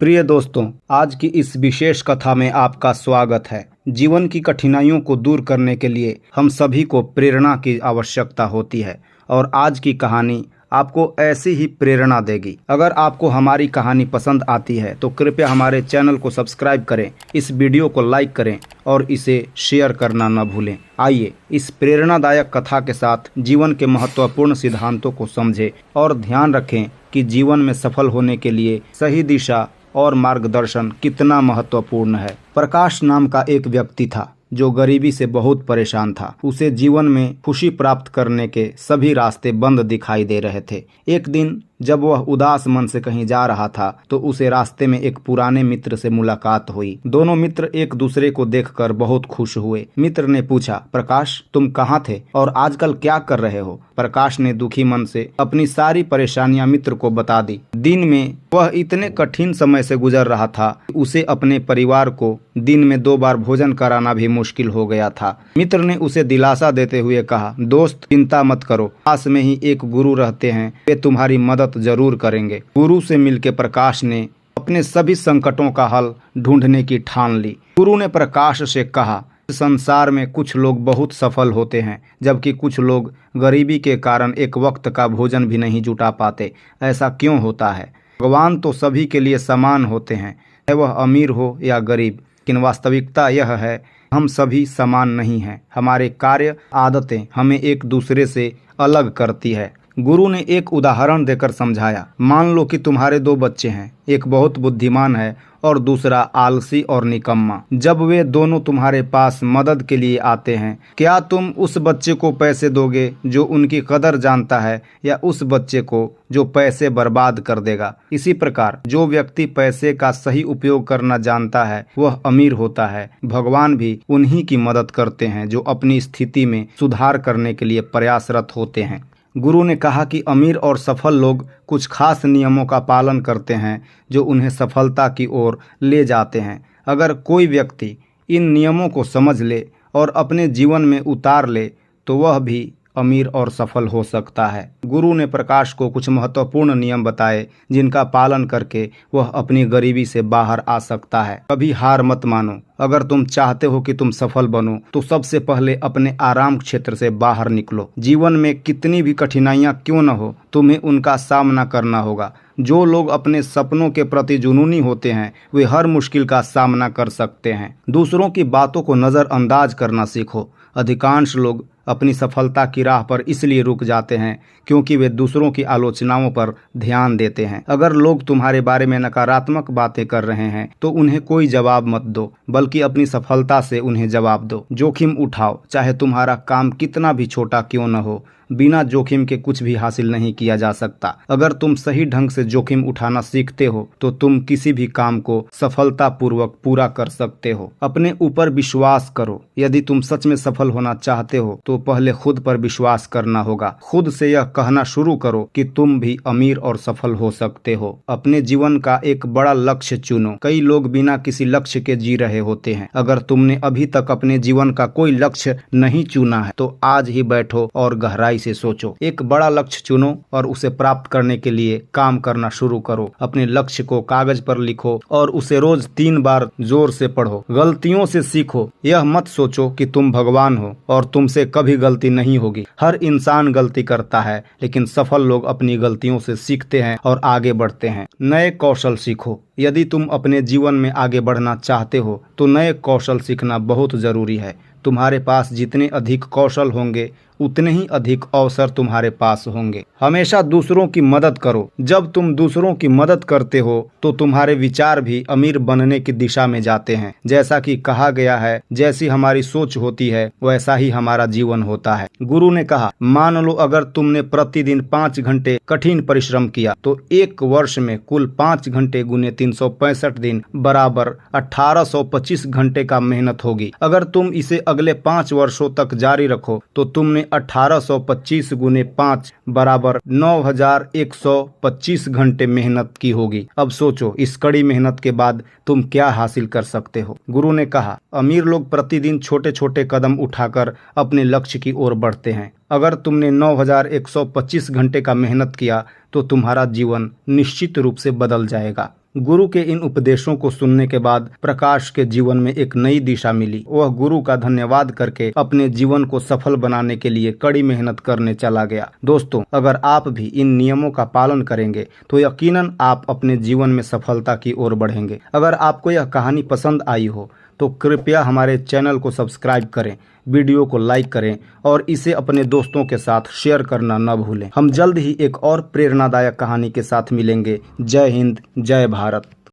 प्रिय दोस्तों, आज की इस विशेष कथा में आपका स्वागत है। जीवन की कठिनाइयों को दूर करने के लिए हम सभी को प्रेरणा की आवश्यकता होती है और आज की कहानी आपको ऐसी ही प्रेरणा देगी। अगर आपको हमारी कहानी पसंद आती है तो कृपया हमारे चैनल को सब्सक्राइब करें, इस वीडियो को लाइक करें और इसे शेयर करना न भूलें। आइए इस प्रेरणादायक कथा के साथ जीवन के महत्वपूर्ण सिद्धांतों को समझें और ध्यान रखें कि जीवन में सफल होने के लिए सही दिशा और मार्गदर्शन कितना महत्वपूर्ण है। प्रकाश नाम का एक व्यक्ति था जो गरीबी से बहुत परेशान था। उसे जीवन में खुशी प्राप्त करने के सभी रास्ते बंद दिखाई दे रहे थे। एक दिन जब वह उदास मन से कहीं जा रहा था तो उसे रास्ते में एक पुराने मित्र से मुलाकात हुई। दोनों मित्र एक दूसरे को देखकर बहुत खुश हुए। मित्र ने पूछा, प्रकाश, तुम कहाँ थे और आजकल क्या कर रहे हो? प्रकाश ने दुखी मन से अपनी सारी परेशानियां मित्र को बता दी। दिन में वह इतने कठिन समय से गुजर रहा था, उसे अपने परिवार को दिन में 2 बार भोजन कराना भी मुश्किल हो गया था। मित्र ने उसे दिलासा देते हुए कहा, दोस्त, चिंता मत करो, पास में ही एक गुरु रहते हैं, वे तुम्हारी मदद जरूर करेंगे। गुरु से मिलकर प्रकाश ने अपने सभी संकटों का हल ढूंढने की ठान ली। गुरु ने प्रकाश से कहा, संसार में कुछ लोग बहुत सफल होते हैं जबकि कुछ लोग गरीबी के कारण एक वक्त का भोजन भी नहीं जुटा पाते। ऐसा क्यों होता है? भगवान तो सभी के लिए समान होते हैं, चाहे वह अमीर हो या गरीब। लेकिन वास्तविकता यह है, हम सभी समान नहीं हैं। हमारे कार्य, आदतें हमें एक दूसरे से अलग करती है। गुरु ने एक उदाहरण देकर समझाया। मान लो कि तुम्हारे 2 बच्चे हैं, एक बहुत बुद्धिमान है और दूसरा आलसी और निकम्मा। जब वे दोनों तुम्हारे पास मदद के लिए आते हैं, क्या तुम उस बच्चे को पैसे दोगे जो उनकी कदर जानता है या उस बच्चे को जो पैसे बर्बाद कर देगा? इसी प्रकार जो व्यक्ति पैसे का सही उपयोग करना जानता है वह अमीर होता है। भगवान भी उन्हीं की मदद करते हैं जो अपनी स्थिति में सुधार करने के लिए प्रयासरत होते हैं। गुरु ने कहा कि अमीर और सफल लोग कुछ खास नियमों का पालन करते हैं जो उन्हें सफलता की ओर ले जाते हैं। अगर कोई व्यक्ति इन नियमों को समझ ले और अपने जीवन में उतार ले तो वह भी अमीर और सफल हो सकता है। गुरु ने प्रकाश को कुछ महत्वपूर्ण नियम बताए जिनका पालन करके वह अपनी गरीबी से बाहर आ सकता है। कभी हार मत मानो। अगर तुम चाहते हो कि तुम सफल बनो तो सबसे पहले अपने आराम क्षेत्र से बाहर निकलो। जीवन में कितनी भी कठिनाइयां क्यों न हो, तुम्हें उनका सामना करना होगा। जो लोग अपने सपनों के प्रति जुनूनी होते हैं वे हर मुश्किल का सामना कर सकते हैं। दूसरों की बातों को नज़रअंदाज करना सीखो। अधिकांश लोग अपनी सफलता की राह पर इसलिए रुक जाते हैं क्योंकि वे दूसरों की आलोचनाओं पर ध्यान देते हैं। अगर लोग तुम्हारे बारे में नकारात्मक बातें कर रहे हैं तो उन्हें कोई जवाब मत दो, बल्कि अपनी सफलता से उन्हें जवाब दो। जोखिम उठाओ, चाहे तुम्हारा काम कितना भी छोटा क्यों न हो। बिना जोखिम के कुछ भी हासिल नहीं किया जा सकता। अगर तुम सही ढंग से जोखिम उठाना सीखते हो तो तुम किसी भी काम को सफलतापूर्वक पूरा कर सकते हो। अपने ऊपर विश्वास करो। यदि तुम सच में सफल होना चाहते हो तो पहले खुद पर विश्वास करना होगा। खुद से यह कहना शुरू करो कि तुम भी अमीर और सफल हो सकते हो। अपने जीवन का एक बड़ा लक्ष्य चुनो। कई लोग बिना किसी लक्ष्य के जी रहे होते हैं। अगर तुमने अभी तक अपने जीवन का कोई लक्ष्य नहीं चुना है तो आज ही बैठो और गहराई से सोचो। एक बड़ा लक्ष्य चुनो और उसे प्राप्त करने के लिए काम करना शुरू करो। अपने लक्ष्य को कागज पर लिखो और उसे रोज 3 बार जोर से पढ़ो। गलतियों से सीखो। यह मत सोचो कि तुम भगवान हो और तुमसे कभी गलती नहीं होगी। हर इंसान गलती करता है, लेकिन सफल लोग अपनी गलतियों से सीखते हैं और आगे बढ़ते हैं। नए कौशल सीखो। यदि तुम अपने जीवन में आगे बढ़ना चाहते हो तो नए कौशल सीखना बहुत जरूरी है। तुम्हारे पास जितने अधिक कौशल होंगे उतने ही अधिक अवसर तुम्हारे पास होंगे। हमेशा दूसरों की मदद करो। जब तुम दूसरों की मदद करते हो तो तुम्हारे विचार भी अमीर बनने की दिशा में जाते हैं। जैसा कि कहा गया है, जैसी हमारी सोच होती है वैसा ही हमारा जीवन होता है। गुरु ने कहा, मान लो अगर तुमने प्रतिदिन 5 घंटे कठिन परिश्रम किया तो 1 वर्ष में कुल 5 घंटे गुने 365 दिन बराबर 1825 घंटे का मेहनत होगी। अगर तुम इसे अगले 5 वर्षों तक जारी रखो तो तुमने 1825 गुने 5 बराबर 9125 घंटे मेहनत की होगी। अब सोचो, इस कड़ी मेहनत के बाद तुम क्या हासिल कर सकते हो। गुरु ने कहा, अमीर लोग प्रतिदिन छोटे छोटे कदम उठाकर अपने लक्ष्य की ओर बढ़ते हैं। अगर तुमने 9125 घंटे का मेहनत किया तो तुम्हारा जीवन निश्चित रूप से बदल जाएगा। गुरु के इन उपदेशों को सुनने के बाद प्रकाश के जीवन में एक नई दिशा मिली। वह गुरु का धन्यवाद करके अपने जीवन को सफल बनाने के लिए कड़ी मेहनत करने चला गया। दोस्तों, अगर आप भी इन नियमों का पालन करेंगे तो यकीनन आप अपने जीवन में सफलता की ओर बढ़ेंगे। अगर आपको यह कहानी पसंद आई हो तो कृपया हमारे चैनल को सब्सक्राइब करें, वीडियो को लाइक करें और इसे अपने दोस्तों के साथ शेयर करना न भूलें। हम जल्द ही एक और प्रेरणादायक कहानी के साथ मिलेंगे। जय हिंद, जय भारत।